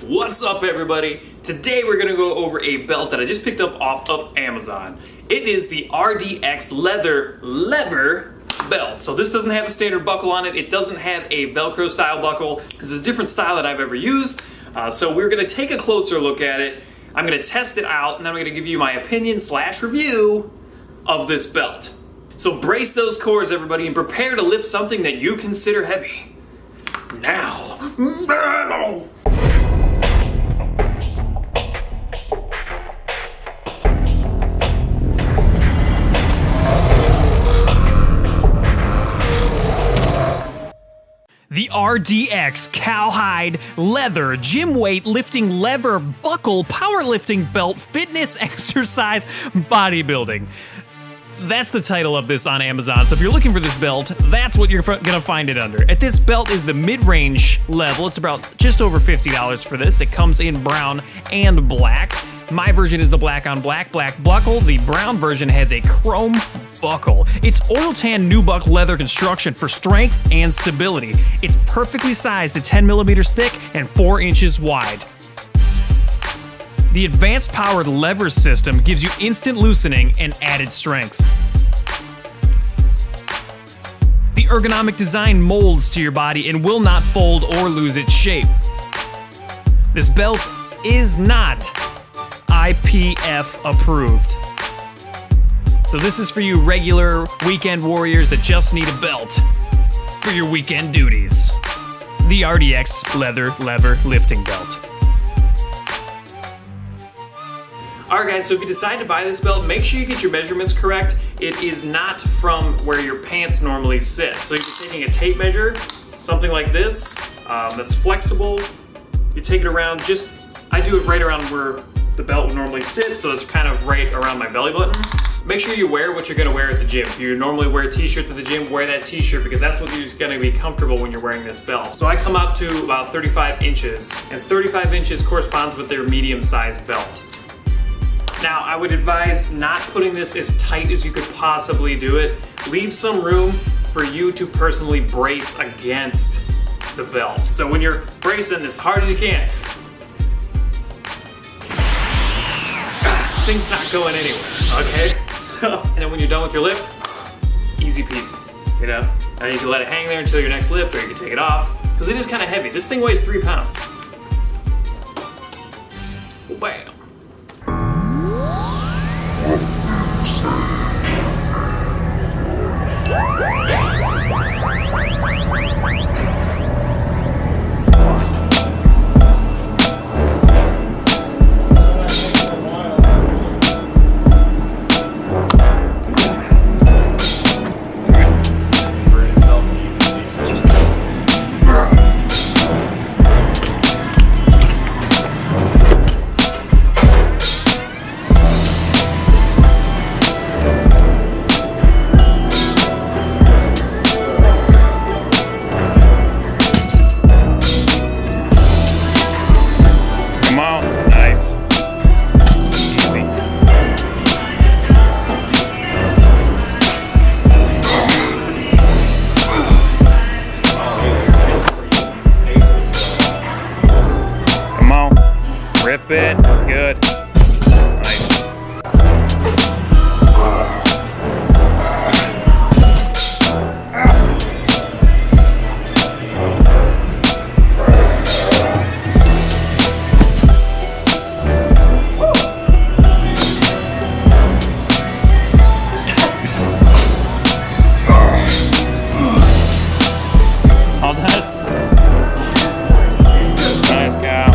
What's up, everybody? Today we're gonna go over a belt that I just picked up off of Amazon. It is the RDX lever belt. So this doesn't have a standard buckle on it. It doesn't have a Velcro style buckle. This is a different style that I've ever used. So we're gonna take a closer look at it. I'm gonna test it out, and then I'm gonna give you my opinion / review of this belt. So brace those cores, everybody, and prepare to lift something that you consider heavy. Now, battle! The RDX cowhide leather gym weight lifting lever buckle powerlifting belt fitness exercise bodybuilding. That's the title of this on Amazon, so if you're looking for this belt, that's what you're gonna find it under. At this belt is the mid-range level. It's about just over $50 for this. It comes in brown and black. My version is the black on black buckle. The brown version has a chrome buckle. It's oil tan nubuck leather construction for strength and stability. It's perfectly sized to 10 millimeters thick and 4 inches wide. The advanced powered lever system gives you instant loosening and added strength. The ergonomic design molds to your body and will not fold or lose its shape. This belt is not IPF approved. So this is for you regular weekend warriors that just need a belt for your weekend duties. The RDX lever lifting belt. Alright guys, so if you decide to buy this belt, make sure you get your measurements correct. It is not from where your pants normally sit. So you're taking a tape measure, something like this, that's flexible. You take it around, I do it right around where the belt would normally sit, so it's kind of right around my belly button. Make sure you wear what you're gonna wear at the gym. If you normally wear a t-shirt to the gym, wear that t-shirt because that's what you're gonna be comfortable when you're wearing this belt. So I come up to about 35 inches, and 35 inches corresponds with their medium-sized belt. Now, I would advise not putting this as tight as you could possibly do it. Leave some room for you to personally brace against the belt. So when you're bracing as hard as you can, things not going anywhere, okay? So, and then when you're done with your lift, easy peasy, you know? Now you can let it hang there until your next lift, or you can take it off, because it is kind of heavy. This thing weighs 3 pounds. Bam. Rip it, good. Nice. All done? Nice cow.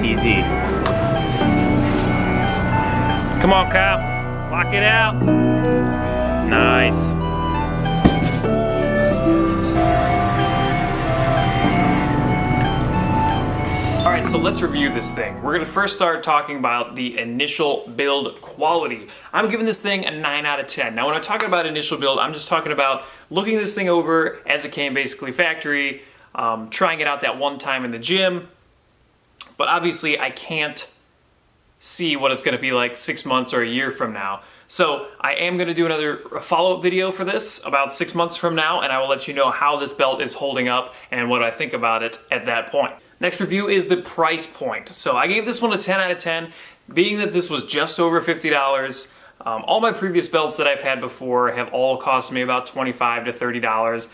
Easy. Come on, Kyle. Lock it out. Nice. Alright, so let's review this thing. We're gonna first start talking about the initial build quality. I'm giving this thing a 9 out of 10. Now when I'm talking about initial build, I'm just talking about looking this thing over as it came basically factory, trying it out that one time in the gym. But obviously I can't see what it's gonna be like 6 months or a year from now. So I am going to do another follow-up video for this about 6 months from now, and I will let you know how this belt is holding up and what I think about it at that point. Next review is the price point. So I gave this one a 10 out of 10, being that this was just over $50. All my previous belts that I've had before have all cost me about $25 to $30.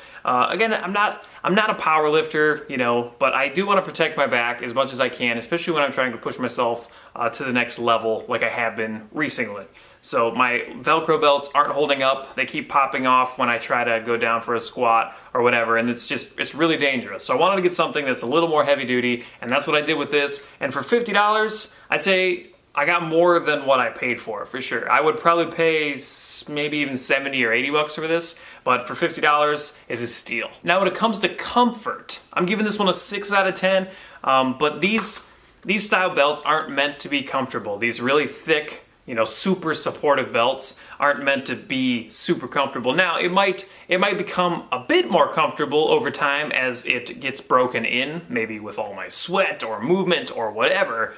Again, I'm not a power lifter, you know, but I do want to protect my back as much as I can, especially when I'm trying to push myself to the next level like I have been recently. So my Velcro belts aren't holding up. They keep popping off when I try to go down for a squat or whatever, and it's really dangerous. So I wanted to get something that's a little more heavy duty, and that's what I did with this. And for $50, I'd say I got more than what I paid for sure. I would probably pay maybe even 70 or 80 bucks for this, but for $50 is a steal. Now when it comes to comfort, I'm giving this one a 6 out of 10, but these style belts aren't meant to be comfortable. These really thick, you know, super supportive belts aren't meant to be super comfortable. Now, it might become a bit more comfortable over time as it gets broken in, maybe with all my sweat or movement or whatever.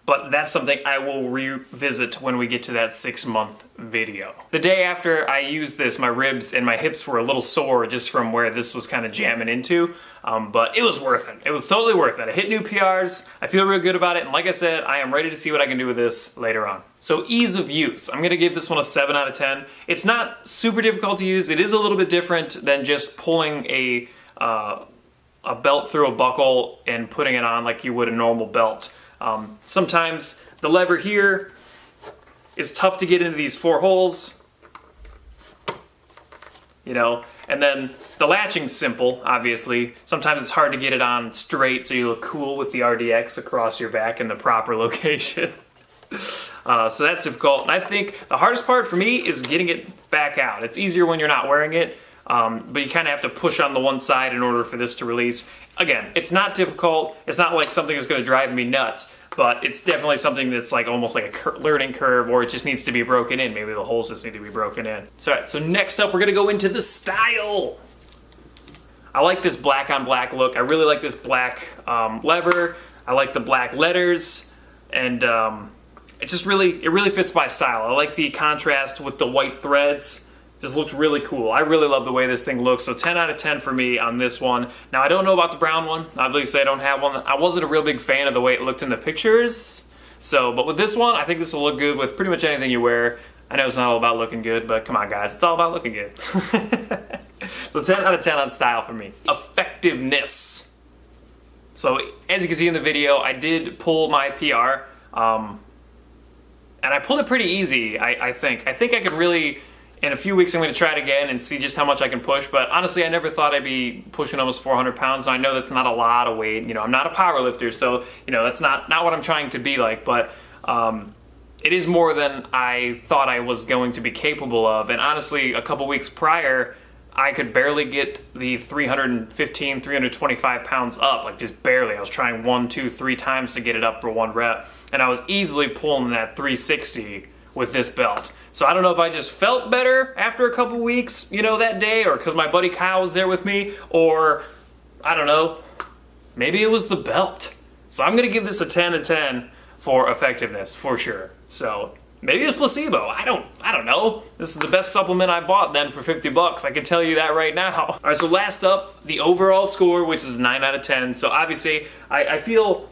But that's something I will revisit when we get to that 6-month video. The day after I used this, my ribs and my hips were a little sore just from where this was kind of jamming into, but it was worth it. It was totally worth it. I hit new PRs, I feel real good about it, and like I said, I am ready to see what I can do with this later on. So ease of use, I'm gonna give this one a 7 out of 10. It's not super difficult to use. It is a little bit different than just pulling a belt through a buckle and putting it on like you would a normal belt. Sometimes the lever here is tough to get into these 4 holes, you know, and then the latching's simple, obviously. Sometimes it's hard to get it on straight so you look cool with the RDX across your back in the proper location. So that's difficult, and I think the hardest part for me is getting it back out. It's easier when you're not wearing it, but you kind of have to push on the one side in order for this to release. Again, it's not difficult. It's not like something that's going to drive me nuts, but it's definitely something that's like almost like a learning curve, or it just needs to be broken in. Maybe the holes just need to be broken in. So next up, we're going to go into the style. I like this black on black look. I really like this black lever. I like the black letters, and it really fits my style. I like the contrast with the white threads. Just looks really cool. I really love the way this thing looks, so 10 out of 10 for me on this one. Now, I don't know about the brown one. Obviously, I don't have one. I wasn't a real big fan of the way it looked in the pictures. But with this one, I think this will look good with pretty much anything you wear. I know it's not all about looking good, but come on, guys. It's all about looking good. So 10 out of 10 on style for me. Effectiveness. So, as you can see in the video, I did pull my PR. And I pulled it pretty easy, I think. I think I could really... In a few weeks, I'm going to try it again and see just how much I can push. But honestly, I never thought I'd be pushing almost 400 pounds. And I know that's not a lot of weight. You know, I'm not a power lifter, so you know that's not what I'm trying to be like. But it is more than I thought I was going to be capable of. And honestly, a couple weeks prior, I could barely get the 315, 325 pounds up, like just barely. I was trying 1, 2, 3 times to get it up for 1 rep, and I was easily pulling that 360 with this belt. So I don't know if I just felt better after a couple weeks, you know, that day, or because my buddy Kyle was there with me, or I don't know, maybe it was the belt. So I'm going to give this a 10 out of 10 for effectiveness, for sure. So maybe it's placebo. I don't know. This is the best supplement I bought then for 50 bucks. I can tell you that right now. All right, so last up, the overall score, which is 9 out of 10. So obviously, I feel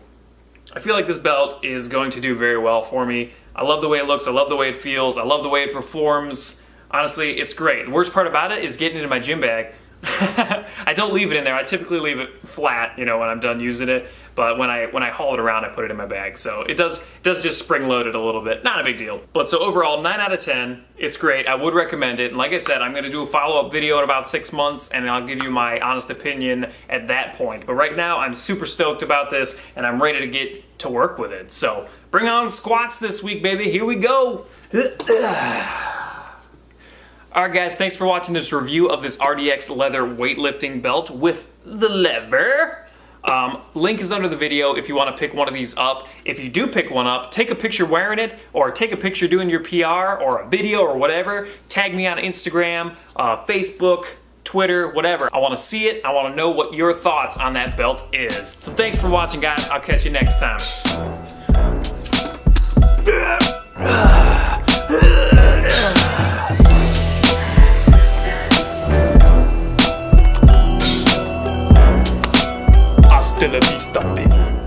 like this belt is going to do very well for me. I love the way it looks, I love the way it feels, I love the way it performs. Honestly, it's great. The worst part about it is getting it in my gym bag. I don't leave it in there. I typically leave it flat, you know, when I'm done using it. But when I haul it around, I put it in my bag. So it does just spring load it a little bit. Not a big deal. But so overall, 9 out of 10. It's great. I would recommend it. And like I said, I'm going to do a follow-up video in about 6 months, and I'll give you my honest opinion at that point. But right now, I'm super stoked about this, and I'm ready to get to work with it. So bring on squats this week, baby. Here we go. Alright guys, thanks for watching this review of this RDX leather weightlifting belt with the lever. Link is under the video if you want to pick one of these up. If you do pick one up, take a picture wearing it, or take a picture doing your PR, or a video, or whatever. Tag me on Instagram, Facebook, Twitter, whatever. I want to see it. I want to know what your thoughts on that belt is. So thanks for watching, guys. I'll catch you next time. Hasta la vista, baby.